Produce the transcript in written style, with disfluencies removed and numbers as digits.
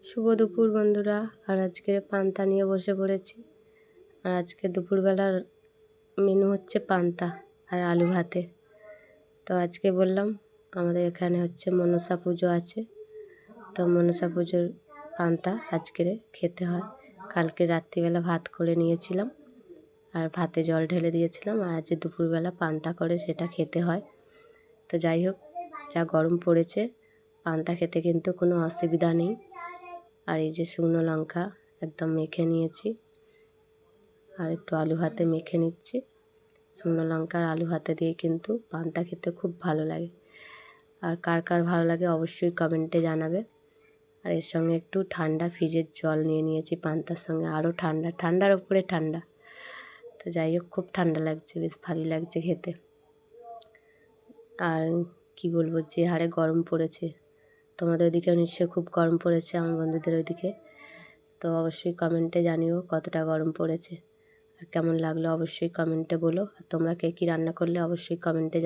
শুভ দুপুর বন্ধুরা। আর আজকে পান্তা নিয়ে বসে পড়েছি। আর আজকে দুপুরবেলার মেনু হচ্ছে পান্তা আর আলু ভাতে। তো আজকে বললাম আমাদের এখানে হচ্ছে মনসা পুজো আছে, তো মনসা পুজোর পান্তা আজকে খেতে হয়। কালকে রাত্রিবেলা ভাত করে নিয়েছিলাম আর ভাতে জল ঢেলে দিয়েছিলাম, আর আজ দুপুরবেলা পান্তা করে সেটা খেতে হয়। তো যাই হোক, যা গরম পড়েছে পান্তা খেতে কিন্তু কোনো অসুবিধা নেই। আর এই যে শুকনো লঙ্কা একদম মেখে নিয়েছি, আর একটু আলু ভাতে মেখে নিচ্ছি। শুকনো লঙ্কা আর আলু ভাতে দিয়ে কিন্তু পান্তা খেতে খুব ভালো লাগে। আর কার কার ভালো লাগে অবশ্যই কমেন্টে জানাবে। আর এর সঙ্গে একটু ঠান্ডা ফ্রিজের জল নিয়ে নিয়েছি পান্তার সঙ্গে, আরও ঠান্ডা, ঠান্ডার উপরে ঠান্ডা। তো যাই হোক, খুব ঠান্ডা লাগছে, বেশ ভালোই লাগছে খেতে। আর কি বলবো, যে হারে গরম পড়েছে, তোমাদের ওইদিকেও নিশ্চয়ই খুব গরম পড়েছে, আমার বন্ধুদের ওইদিকে। তো অবশ্যই কমেন্টে জানিও কতটা গরম পড়েছে আর কেমন লাগলো, অবশ্যই কমেন্টে বলো। আর তোমরা কে কী রান্না করলে অবশ্যই কমেন্টে